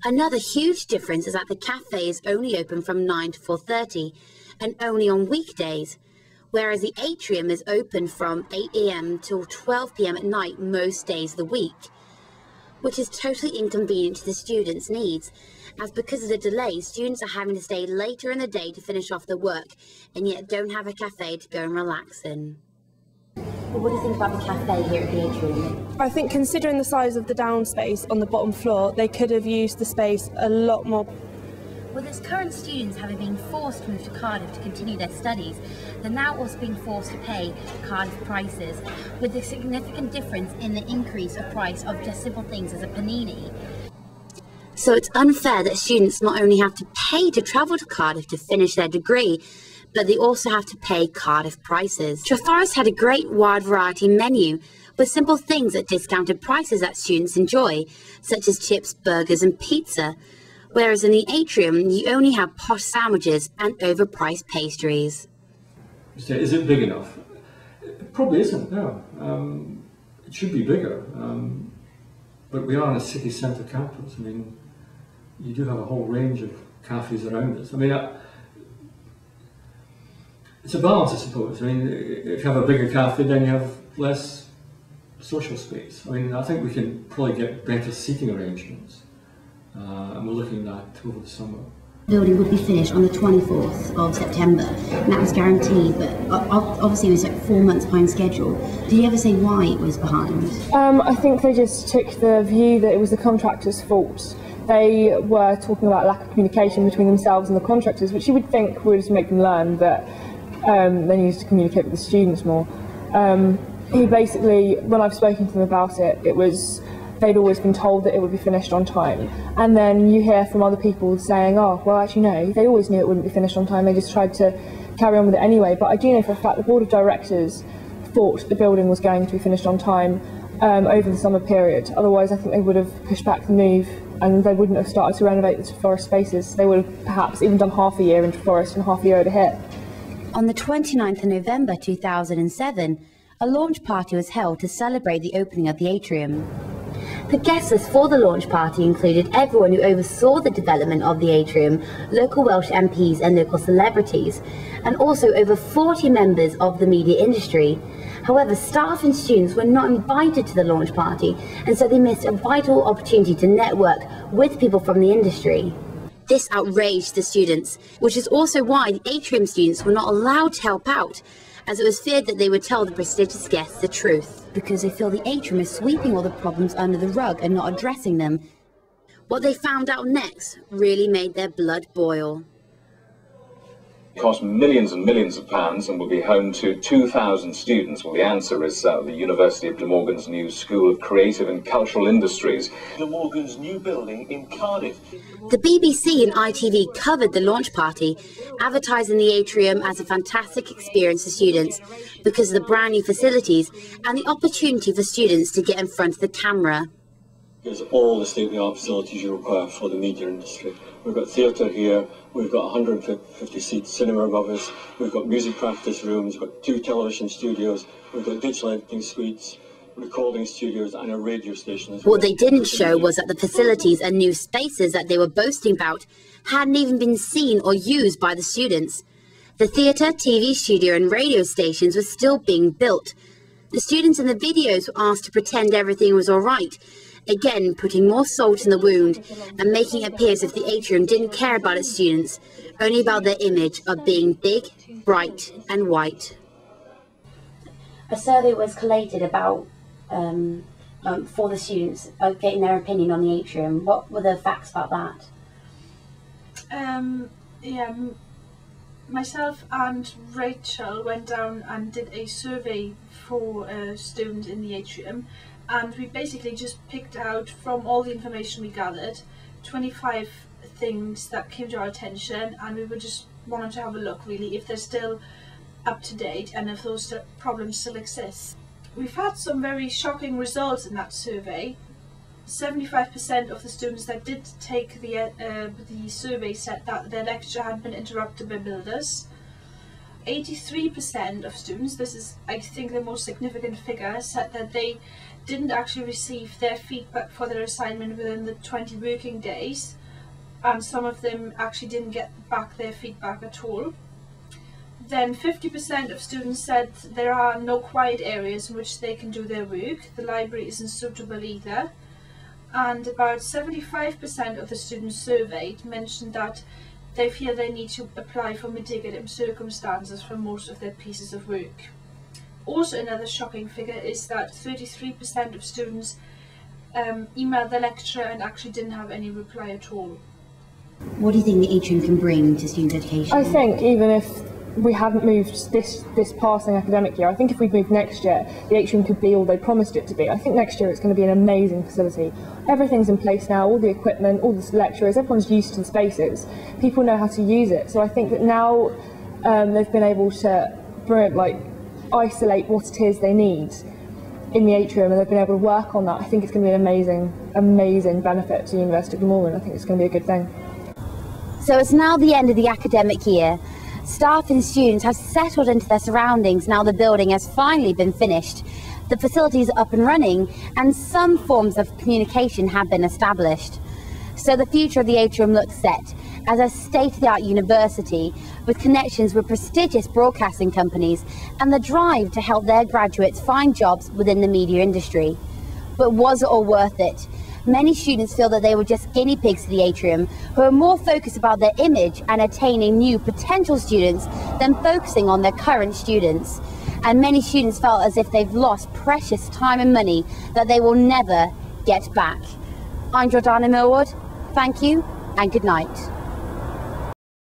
Another huge difference is that the cafe is only open from 9 to 4:30 and only on weekdays, whereas the ATRiuM is open from 8 AM till 12 PM at night most days of the week, which is totally inconvenient to the students' needs, as because of the delay, students are having to stay later in the day to finish off their work and yet don't have a cafe to go and relax in. Well, what do you think about the cafe here at the ATRiuM? I think considering the size of the down space on the bottom floor, they could have used the space a lot more. With its current students having been forced to move to Cardiff to continue their studies, they're now also being forced to pay Cardiff prices, with a significant difference in the increase of price of just simple things as a panini. So it's unfair that students not only have to pay to travel to Cardiff to finish their degree, but they also have to pay Cardiff prices. Treforest had a great wide variety menu with simple things at discounted prices that students enjoy, such as chips, burgers and pizza, whereas in the ATRiuM you only have posh sandwiches and overpriced pastries. Is it big enough? It probably isn't, no. It should be bigger, but we are on a city centre campus. I mean, you do have a whole range of cafes around us. I mean, it's a balance, I suppose. I mean, if you have a bigger cafe, then you have less social space. I mean, I think we can probably get better seating arrangements, and we're looking at that over the summer. The building would be finished on the 24th of September, and that was guaranteed, but obviously it was like 4 months behind schedule. Did you ever say why it was behind? I think they just took the view that it was the contractor's fault. They were talking about lack of communication between themselves and the contractors, which you would think would make them learn that they needed to communicate with the students more. He basically, when I've spoken to them about it, it was they'd always been told that it would be finished on time. And then you hear from other people saying, oh, well, actually, no, they always knew it wouldn't be finished on time. They just tried to carry on with it anyway. But I do know for a fact the Board of Directors thought the building was going to be finished on time over the summer period. Otherwise, I think they would have pushed back the move and they wouldn't have started to renovate the Treforest spaces. They would have perhaps even done half a year in Treforest and half a year over here. On the 29th of November 2007, a launch party was held to celebrate the opening of the ATRiuM. The guest list for the launch party included everyone who oversaw the development of the ATRiuM, local Welsh MPs and local celebrities, and also over 40 members of the media industry. However, staff and students were not invited to the launch party, and so they missed a vital opportunity to network with people from the industry. This outraged the students, which is also why the ATRiuM students were not allowed to help out, as it was feared that they would tell the prestigious guests the truth, because they feel the ATRiuM is sweeping all the problems under the rug and not addressing them. What they found out next really made their blood boil. It costs millions and millions of pounds and will be home to 2,000 students. Well, the answer is the University of Glamorgan's new School of Creative and Cultural Industries. Glamorgan's new building in Cardiff. The BBC and ITV covered the launch party, advertising the ATRiuM as a fantastic experience for students because of the brand new facilities and the opportunity for students to get in front of the camera. There's all the state-of-the-art facilities you require for the media industry. We've got theatre here, we've got 150-seat cinema above us, we've got music practice rooms, we've got 2 television studios, we've got digital editing suites, recording studios and a radio station as well. What they didn't show was that the facilities and new spaces that they were boasting about hadn't even been seen or used by the students. The theatre, TV studio and radio stations were still being built. The students in the videos were asked to pretend everything was all right, again putting more salt in the wound and making it appear as if the ATRiuM didn't care about its students, only about their image of being big, bright and white. A survey was collated about for the students, getting their opinion on the ATRiuM. What were the facts about that? Myself and Rachel went down and did a survey for students in the ATRiuM, and we basically just picked out from all the information we gathered 25 things that came to our attention, and we were just wanted to have a look really if they're still up to date and if those problems still exist. We've had some very shocking results in that survey. 75% of the students that did take the survey said that their lecture had been interrupted by builders. 83% of students, this is I think the most significant figure, said that they didn't actually receive their feedback for their assignment within the 20 working days, and some of them actually didn't get back their feedback at all. Then 50% of students said there are no quiet areas in which they can do their work. The library isn't suitable either. And about 75% of the students surveyed mentioned that they feel they need to apply for mitigating circumstances for most of their pieces of work. Also, another shocking figure is that 33% of students emailed the lecturer and actually didn't have any reply at all. What do you think the ATRiuM can bring to student education? I think even if we hadn't moved this passing academic year, I think if we'd moved next year, the ATRiuM could be all they promised it to be. I think next year it's going to be an amazing facility. Everything's in place now, all the equipment, all the lecturers, everyone's used to the spaces. People know how to use it. So I think that now they've been able to isolate what it is they need in the ATRiuM, and they've been able to work on that. I think it's going to be an amazing benefit to the University of Glamorgan. I think it's going to be a good thing. So it's now the end of the academic year. Staff and students have settled into their surroundings now the building has finally been finished. The facilities are up and running and some forms of communication have been established. So the future of the ATRiuM looks set as a state-of-the-art university with connections with prestigious broadcasting companies and the drive to help their graduates find jobs within the media industry. But was it all worth it? Many students feel that they were just guinea pigs to the ATRiuM, who are more focused about their image and attaining new potential students than focusing on their current students. And many students felt as if they've lost precious time and money that they will never get back. I'm Jordana Millward. Thank you and good night.